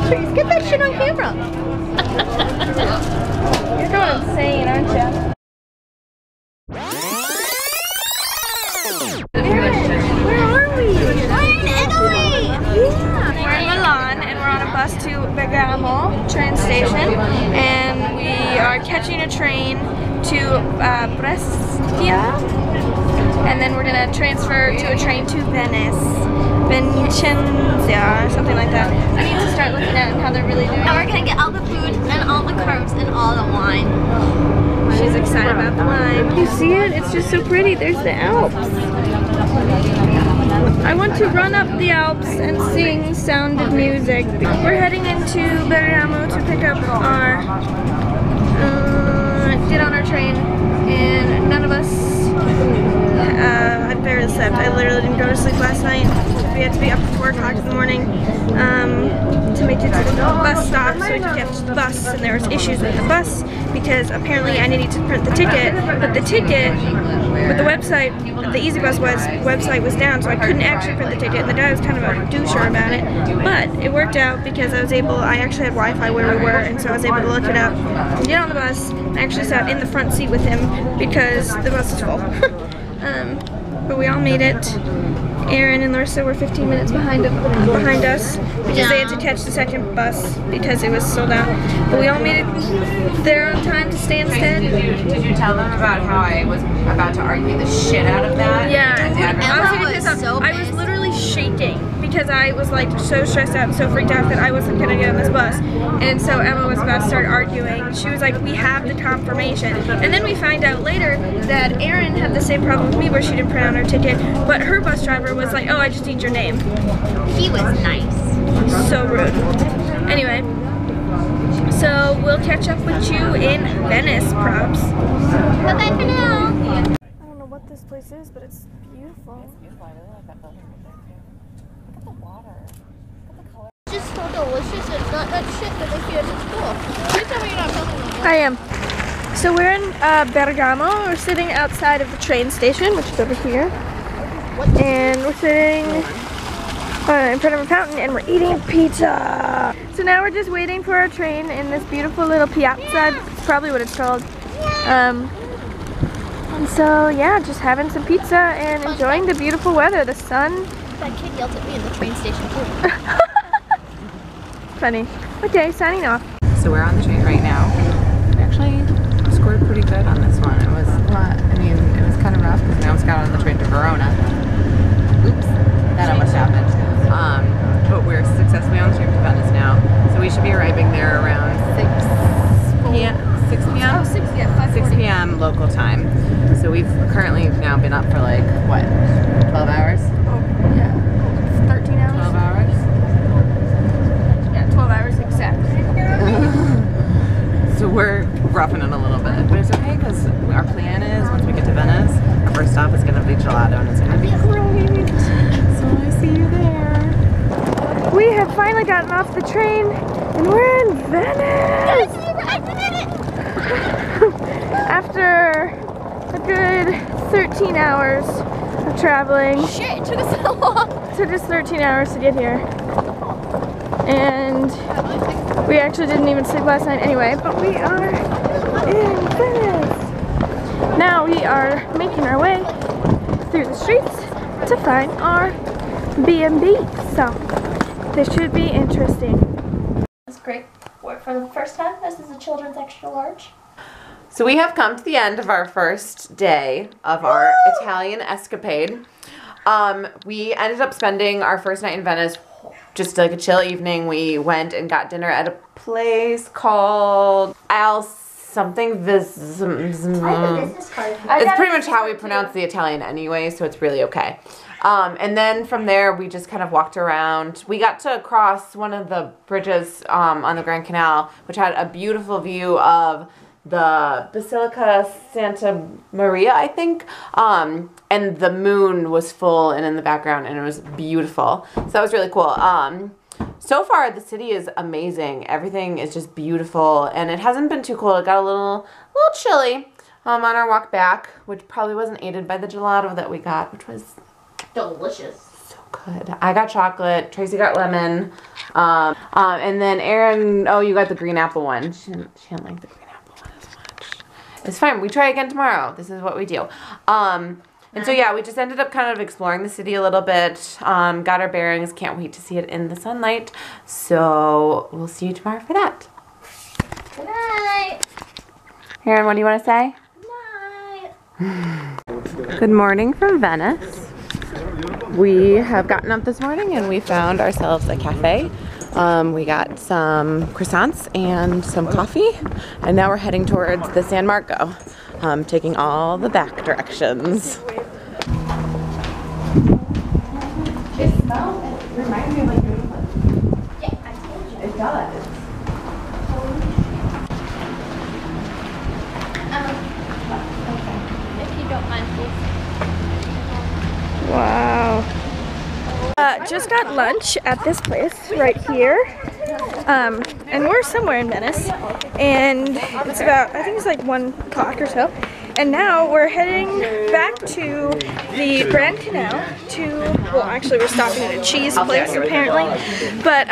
trees. Get that shit on camera. You're going insane, aren't you? Where are we? We're in Italy! Yeah! We're in Milan and we're on a bus to Bergamo train station, and we are catching a train to Brescia, and then we're gonna transfer to a train to Venice. Vicenza, or something like that. I need to start looking at how they're really doing. And we're gonna get all the food and all the carbs and all the wine. She's excited about the wine. You see it? It's just so pretty. There's the Alps. I want to run up the Alps and sing sounded music. We're heading into Bergamo to pick up our, get on our train, and none of us, I barely slept. I literally didn't go to sleep last night. We had to be up at 4 o'clock in the morning to make it to the bus stop so we could catch the bus, and there was issues with the bus because apparently I needed to print the ticket, but the ticket with the website, the EasyBus website was down, so I couldn't actually print the ticket, and the guy was kind of a doucher about it, but it worked out because I actually had Wi-Fi where we were, and so I was able to look it up, get on the bus. I actually sat in the front seat with him because the bus is full. But we all made it. Aaron and Larissa were 15 minutes behind us because they had to catch the second bus because it was sold out. But we all made it there on time to stay instead. Did you tell them about how I was about to argue the shit out of that? Yeah. I was literally shaking because I was like so stressed out and so freaked out that I wasn't gonna get on this bus. And so Emma was about to start arguing. She was like, we have the confirmation. And then we find out later that Erin had the same problem with me where she didn't print out her ticket, but her bus driver was like, oh, I just need your name. He was nice. So rude. Anyway, so we'll catch up with you in Venice, props. Bye-bye for now. I don't know what this place is, but it's beautiful. It's beautiful. I really like that building right there too. Look at the water. Look at the color. It's just so delicious. It's not that shit that they feed us at school. Please tell me you're not filming this. I am. So we're in Bergamo. We're sitting outside of the train station, which is over here. And we're sitting in front of a fountain and we're eating pizza. So now we're just waiting for our train in this beautiful little piazza. That's probably what it's called. And so yeah, just having some pizza and enjoying the beautiful weather, the sun. That kid yelled at me in the train station too. Funny. Okay, signing off. So we're on the train right now. We actually scored pretty good on this one. It was a lot. I mean, it was kind of rough because we almost got on the train to Verona. Oops, that almost happened. But we're successfully on the train to Venice now. So we should be arriving there around 6 p.m. 6 p.m. Oh, 6, yeah, 6 p.m. local time. So we've currently now been up for like, what, 12 hours? Oh, yeah. 13 hours? 12 hours? Yeah, 12 hours exactly. So we're roughing it a little bit, but it's okay because our plan is once we get to Venice, our first stop is going to be gelato and it's going to be great. So I see you there. We have finally gotten off the train and we're in Venice! After a good 13 hours of traveling. Shit, it took us so long. It took us 13 hours to get here. And we actually didn't even sleep last night anyway, but we are in Venice. Now we are making our way through the streets to find our B&B. So this should be interesting. It's great. For the first time, this is a children's extra large. So we have come to the end of our first day of our Italian escapade. We ended up spending our first night in Venice just like a chill evening. We went and got dinner at a place called Al something Vis. I have a business card. It's pretty much how we pronounce the Italian anyway, so it's really okay. And then from there, we just kind of walked around. We got to cross one of the bridges on the Grand Canal, which had a beautiful view of the Basilica Santa Maria, I think. And the moon was full and in the background, and it was beautiful. So that was really cool. So far, the city is amazing. Everything is just beautiful, and it hasn't been too cold. It got a little chilly on our walk back, which probably wasn't aided by the gelato that we got, which was Delicious. so good. I got chocolate. Tracy got lemon. And then Erin, oh, you got the green apple one. She didn't like the green apple one as much. It's fine. We try again tomorrow. This is what we do. And so, yeah, we just ended up kind of exploring the city a little bit, got our bearings, can't wait to see it in the sunlight. So we'll see you tomorrow for that. Good night. Erin, what do you want to say? Good night. Good morning from Venice. We have gotten up this morning and we found ourselves a cafe. We got some croissants and some coffee, and now we're heading towards the San Marco, taking all the back directions. It smells, it reminds me of like New England. Yeah, I told you. It does. If you don't mind, please. Wow. Just got lunch at this place right here. And we're somewhere in Venice. And it's about, I think it's like 1 o'clock or so. And now we're heading back to the Grand Canal well, actually we're stopping at a cheese place apparently. But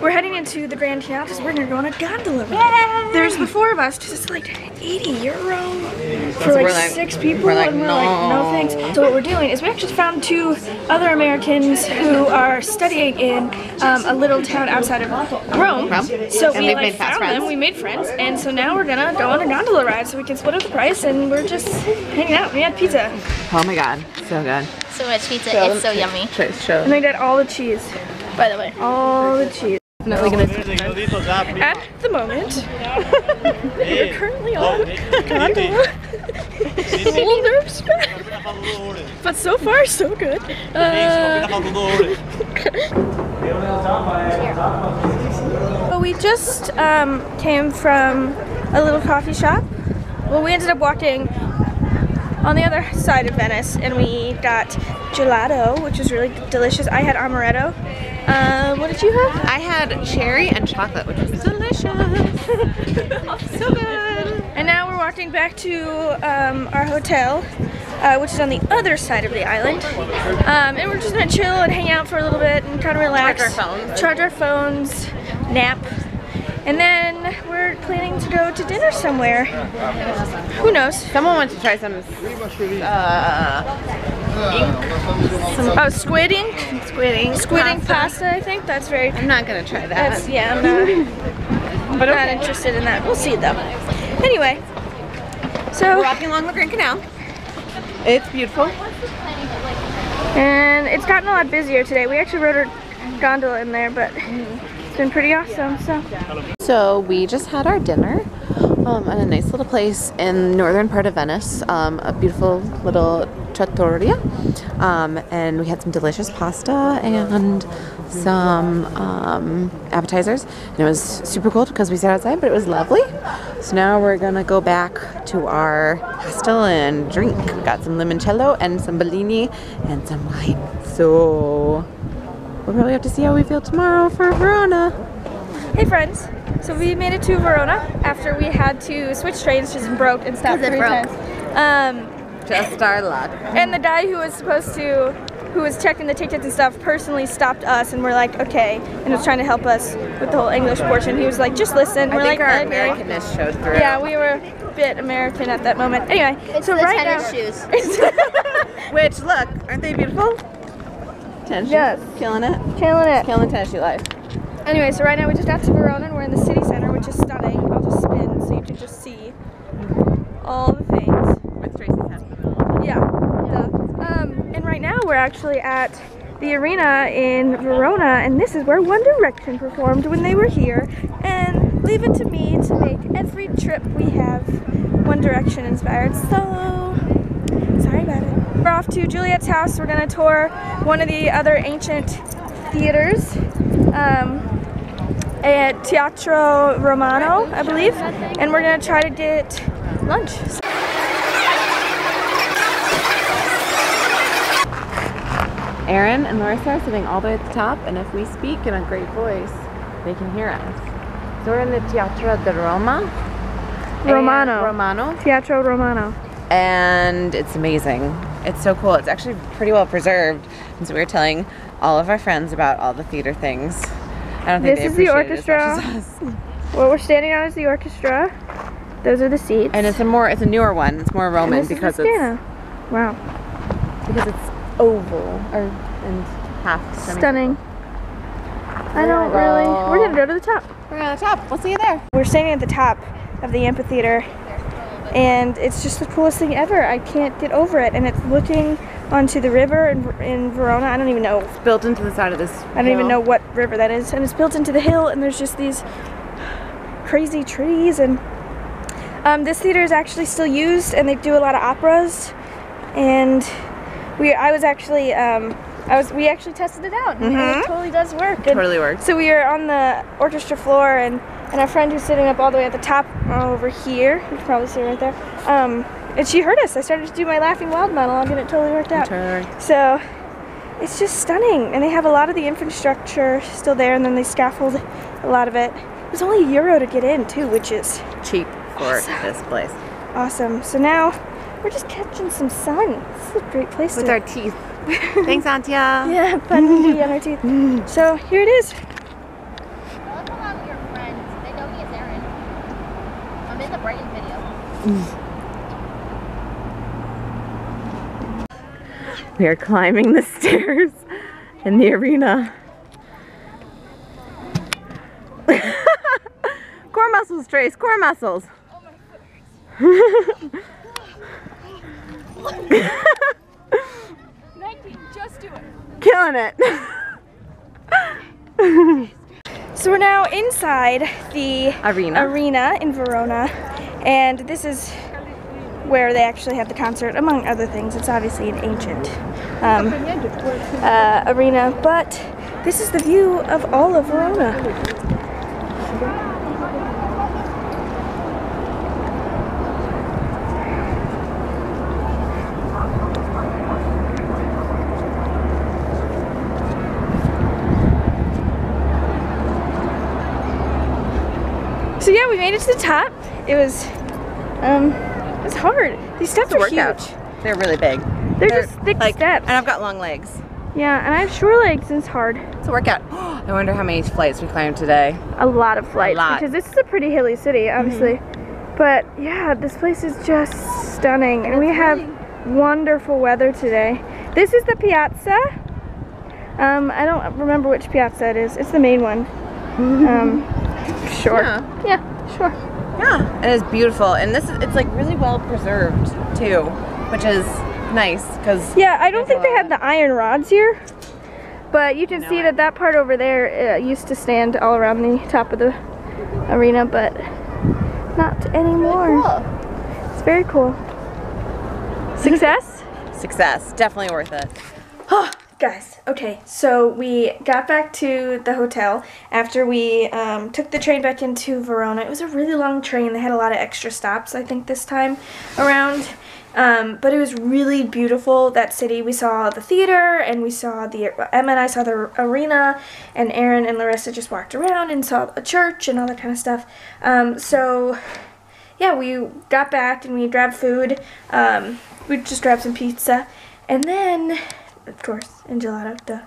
we're heading into the Grand Canal because we're going to go on a gondola ride. There's the 4 of us, because it's like €80 for like 6 people. And we're like, no thanks. So what we're doing is we actually found 2 other Americans who are studying in a little town outside of Rome. So we like found them, we made friends, and so now we're gonna go on a gondola ride so we can split up the price, and we're just hanging out. We had pizza. Oh my god, so good. So much pizza, it's so yummy. Show. And I did all the cheese. By the way. All the cheese. Definitely gonna at the moment, we're currently on a gondola. A little nervous, but so far so good. We just came from a little coffee shop. Well, we ended up walking on the other side of Venice, and we got gelato, which was really delicious. I had amaretto. What did you have? I had cherry and chocolate, which was delicious. So good. And now we're walking back to our hotel, which is on the other side of the island. And we're just gonna chill and hang out for a little bit and kind of relax. Charge our phones, nap. And then we're planning to go to dinner somewhere. Who knows? Someone wants to try some squid ink? Squid ink pasta, I think. That's very... I'm not gonna try that. Yeah, I'm not interested in that. We'll see though. Anyway, so... We're walking along the Grand Canal. It's beautiful. And it's gotten a lot busier today. We actually rode a gondola in there, but it's been pretty awesome, So we just had our dinner at a nice little place in the northern part of Venice, a beautiful little trattoria, and we had some delicious pasta and some appetizers, and it was super cold because we sat outside, but it was lovely. So now we're gonna go back to our hostel and drink. We got some limoncello and some Bellini and some wine. So we'll probably have to see how we feel tomorrow for Verona. Hey friends, so we made it to Verona after we had to switch trains, just broke and stopped 3 times. Just our luck. And the guy who was checking the tickets and stuff personally stopped us, and we're like, okay, and was trying to help us with the whole English portion. He was like, just listen. I we're think like, our okay. Americanness showed through. Yeah, we were a bit American at that moment. Anyway, It's so the right tennis now, shoes. Which, look, aren't they beautiful? Tennis shoes. Yes. Killing it. killing it. Killing tennis shoe life. Anyway, so right now we just got to Verona, and we're in the city center, which is stunning. I'll just spin so you can just see all the things. With Tracy's head. Yeah. And right now we're actually at the arena in Verona, and this is where One Direction performed when they were here. And leave it to me to make every trip we have One Direction inspired. So sorry about it. We're off to Juliet's house. We're gonna tour one of the other ancient theaters at Teatro Romano, I believe, and we're gonna try to get lunch. Erin and Larissa are sitting all the way at the top, and if we speak in a great voice, they can hear us. So we're in the Teatro di Roma. Romano. Teatro Romano. And it's amazing. It's so cool. It's actually pretty well preserved. And so we were telling all of our friends about all the theater things. I don't think This they is the appreciate it as orchestra. much as us. What we're standing on is the orchestra. Those are the seats. And it's a newer one. It's more Roman and this because is the it's piano. Wow. because it's oval and half Stunning. I don't really. We're gonna go to the top. We're on the top. We'll see you there. We're standing at the top of the amphitheater, and it's just the coolest thing ever. I can't get over it, and it's looking onto the river in Verona. I don't even know. It's built into the side of this. I don't even know what river that is, and it's built into the hill, and there's just these crazy trees, and this theater is actually still used, and they do a lot of operas, and we actually tested it out, and it totally does work. It totally works. So we were on the orchestra floor, and our friend who's sitting up all the way at the top over here, you can probably see her right there, and she heard us. I started to do my Laughing Wild monologue, and it totally worked out. So it's just stunning, and they have a lot of the infrastructure still there, and then they scaffold a lot of it. It was only €1 to get in too, which is cheap for awesome. this place. Awesome. So now we're just catching some sun. This is a great place With to... our teeth. Thanks, Antia. Yeah, vitamin D on our teeth. So here it is. I love how I'm your friends. They know me as Erin. I'm in the Brighton video. We are climbing the stairs in the arena. Core muscles, Trace. Core muscles. Just do it. Killing it. So we're now inside the arena in Verona, and this is where they actually have the concert, among other things. It's obviously an ancient arena, but this is the view of all of Verona. So yeah, we made it to the top. It was hard. These steps are huge. They're really big. They're just thick steps. And I've got long legs. Yeah, and I have short legs, and it's hard. It's a workout. I wonder how many flights we climbed today. A lot of flights, A lot. because this is a pretty hilly city, obviously. But yeah, this place is just stunning, and we have wonderful weather today. This is the piazza. I don't remember which piazza it is. It's the main one. Sure. Yeah, sure. Yeah, and it's beautiful, and it's like really well preserved too, which is nice because yeah, I don't think they had the iron rods here, but you can see that part over there used to stand all around the top of the arena, but not anymore. Cool. It's very cool. Success? Success, definitely worth it. Guys, okay, so we got back to the hotel after we took the train back into Verona. It was a really long train. They had a lot of extra stops, I think, this time around. But it was really beautiful, that city. We saw the theater, and we saw Emma and I saw the arena, and Erin and Larissa just walked around and saw a church and all that kind of stuff. So, yeah, we got back and we grabbed food. We just grabbed some pizza, and then... of course, and gelato, duh.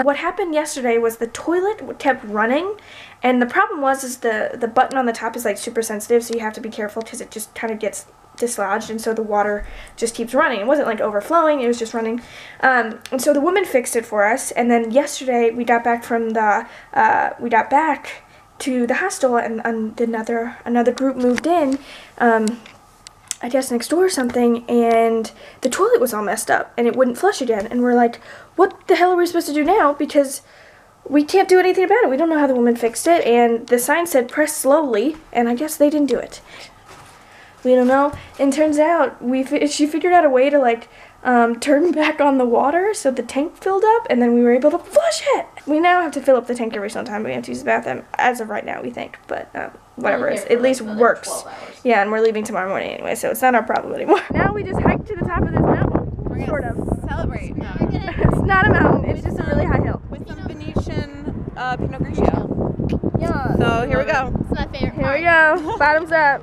What happened yesterday was the toilet kept running, and the problem is the button on the top is like super sensitive, so you have to be careful because it just kind of gets dislodged, and so the water just keeps running. It wasn't like overflowing, it was just running. And so the woman fixed it for us, and then yesterday we got back from we got back to the hostel, and another group moved in. I guess next door or something, and the toilet was all messed up, and it wouldn't flush again, and we're like, what the hell are we supposed to do now, because we can't do anything about it. We don't know how the woman fixed it, and the sign said press slowly, and I guess they didn't do it. We don't know, and turns out she figured out a way to like turn back on the water so the tank filled up, and then we were able to flush it. We now have to fill up the tank every single time we have to use the bathroom, as of right now, we think, but whatever, it at least works. Yeah, and we're leaving tomorrow morning anyway, so it's not our problem anymore. Now we just hiked to the top of this mountain, sort of. Celebrate. It's not a mountain, it's just a really high hill. With some Venetian Pinot Grigio. Yeah. So here we go. It's my favorite Here part. we go, bottoms up.